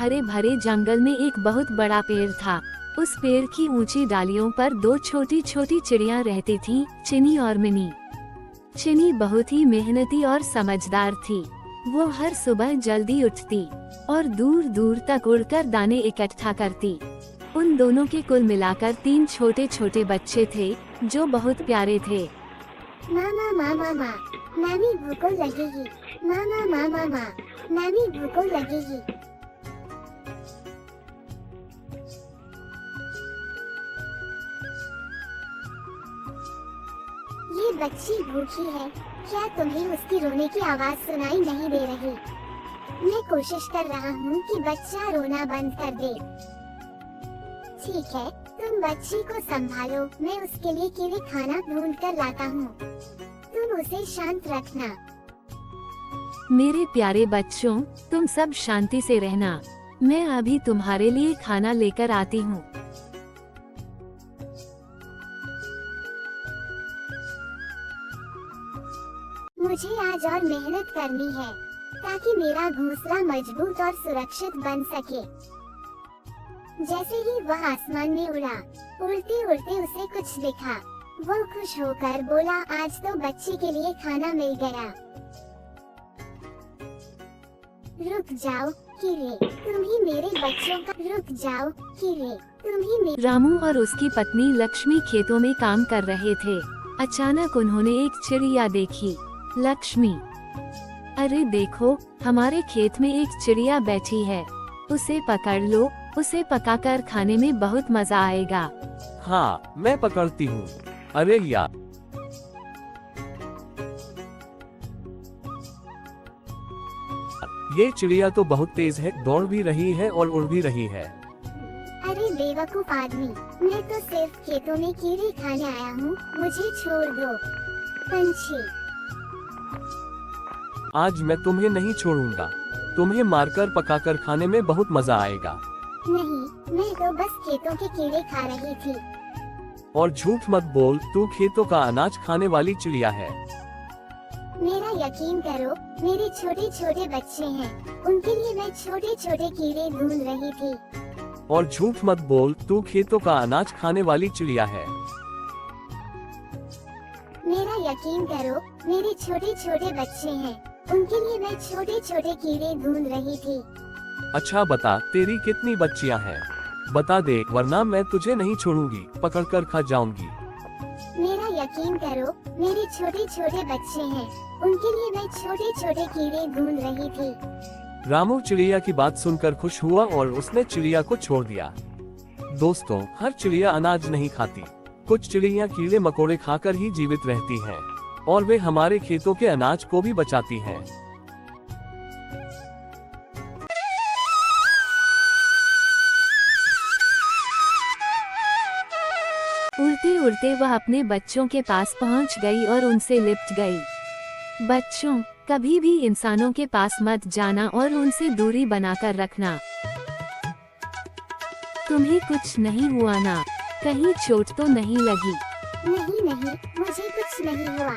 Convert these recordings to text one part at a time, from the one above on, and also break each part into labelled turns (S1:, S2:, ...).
S1: हरे भरे जंगल में एक बहुत बड़ा पेड़ था। उस पेड़ की ऊंची डालियों पर दो छोटी छोटी चिड़िया रहती थीं, चिनी और मिनी। चिनी बहुत ही मेहनती और समझदार थी। वो हर सुबह जल्दी उठती और दूर दूर तक उड़कर दाने इकट्ठा करती। उन दोनों के कुल मिलाकर 3 छोटे छोटे बच्चे थे जो बहुत प्यारे थे।
S2: मामा मामा माँ, नानी भूख लगेगी। मामा मामा माँ, नानी भूख लगेगी। ये बच्ची भूखी है, क्या तुम्हें उसकी रोने की आवाज सुनाई नहीं दे रही? मैं कोशिश कर रहा हूँ कि बच्चा रोना बंद कर दे। ठीक है, तुम बच्ची को संभालो, मैं उसके लिए कीड़े खाना ढूंढ कर लाता हूँ। तुम उसे शांत रखना।
S1: मेरे प्यारे बच्चों, तुम सब शांति से रहना। मैं अभी तुम्हारे लिए खाना लेकर आती हूँ।
S2: मुझे आज और मेहनत करनी है ताकि मेरा घोंसला मजबूत और सुरक्षित बन सके। जैसे ही वह आसमान में उड़ा, उड़ते उड़ते उसे कुछ दिखा। वो खुश होकर बोला, आज तो बच्ची के लिए खाना मिल गया। रुक जाओ कीड़े, तुम ही मेरे बच्चों का। रुक जाओ कीड़े, तुम ही मेरे।
S1: रामू और उसकी पत्नी लक्ष्मी खेतों में काम कर रहे थे। अचानक उन्होंने एक चिड़िया देखी। लक्ष्मी, अरे देखो, हमारे खेत में एक चिड़िया बैठी है। उसे पकड़ लो, उसे पकाकर खाने में बहुत मजा आएगा।
S3: हाँ, मैं पकड़ती हूँ। अरे यार, ये चिड़िया तो बहुत तेज है, दौड़ भी रही है और उड़ भी रही है।
S2: अरे बेवकूफ आदमी, मैं तो सिर्फ खेतों में कीड़े खाने आया हूँ, मुझे छोड़ दो। पंछी,
S3: आज मैं तुम्हें नहीं छोड़ूंगा। तुम्हें मारकर पकाकर खाने में बहुत मजा आएगा।
S2: नहीं, मैं तो बस खेतों के कीड़े खा रही थी।
S3: और झूठ मत बोल, तू खेतों का अनाज खाने वाली चिड़िया है।
S2: मेरा यकीन करो, मेरे छोटे छोटे बच्चे हैं, उनके लिए मैं छोटे छोटे कीड़े ढूंढ रही थी।
S3: और झूठ मत बोल, तू खेतों का अनाज खाने वाली चिड़िया है।
S2: मेरा यकीन करो, मेरे छोटे छोटे बच्चे हैं, उनके लिए मैं छोटे छोटे कीड़े ढूंढ रही थी।
S3: अच्छा बता, तेरी कितनी बच्चियां हैं? बता दे, वरना मैं तुझे नहीं छोड़ूंगी, पकड़कर खा जाऊंगी।
S2: मेरा यकीन करो, मेरे छोटे छोटे बच्चे हैं, उनके लिए मैं छोटे छोटे कीड़े ढूंढ रही थी।
S3: रामू चिड़िया की बात सुनकर खुश हुआ और उसने चिड़िया को छोड़ दिया। दोस्तों, हर चिड़िया अनाज नहीं खाती। कुछ चिड़िया कीड़े मकोड़े खाकर ही जीवित रहती हैं, और वे हमारे खेतों के अनाज को भी बचाती हैं।
S1: उड़ते उड़ते वह अपने बच्चों के पास पहुंच गई और उनसे लिपट गई। बच्चों, कभी भी इंसानों के पास मत जाना और उनसे दूरी बनाकर रखना। तुम्हें कुछ नहीं हुआ ना? कहीं चोट तो नहीं लगी?
S2: नहीं नहीं, मुझे कुछ नहीं हुआ,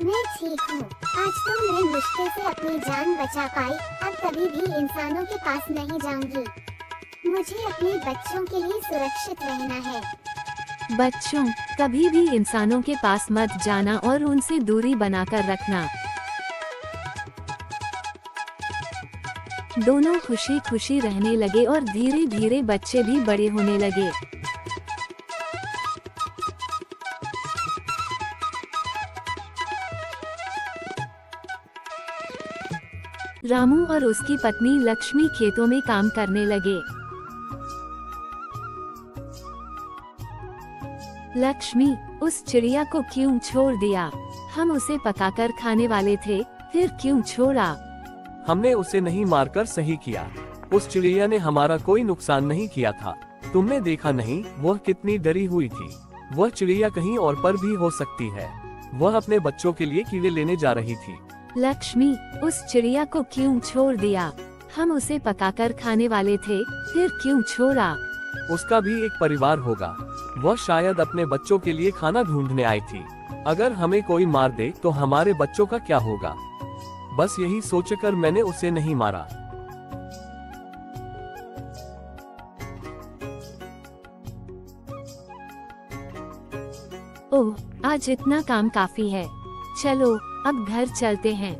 S2: मैं ठीक हूँ। आज तो मैं मुश्किल से अपनी जान बचा पाई, अब कभी भी इंसानों के पास नहीं जाऊंगी। मुझे अपने बच्चों के लिए सुरक्षित रहना है।
S1: बच्चों, कभी भी इंसानों के पास मत जाना और उनसे दूरी बनाकर रखना। दोनों खुशी खुशी रहने लगे और धीरे धीरे बच्चे भी बड़े होने लगे। रामू और उसकी पत्नी लक्ष्मी खेतों में काम करने लगे। लक्ष्मी, उस चिड़िया को क्यों छोड़ दिया? हम उसे पकाकर खाने वाले थे, फिर क्यों छोड़ा?
S3: हमने उसे नहीं मारकर सही किया। उस चिड़िया ने हमारा कोई नुकसान नहीं किया था। तुमने देखा नहीं, वह कितनी डरी हुई थी। वह चिड़िया कहीं और पर भी हो सकती है। वह अपने बच्चों के लिए कीड़े लेने जा रही थी।
S1: लक्ष्मी, उस चिड़िया को क्यों छोड़ दिया? हम उसे पकाकर खाने वाले थे, फिर क्यों छोड़ा?
S3: उसका भी एक परिवार होगा। वह शायद अपने बच्चों के लिए खाना ढूंढने आई थी। अगर हमें कोई मार दे तो हमारे बच्चों का क्या होगा? बस यही सोचकर मैंने उसे नहीं मारा।
S1: ओह, आज इतना काम काफी है। चलो अब घर चलते हैं।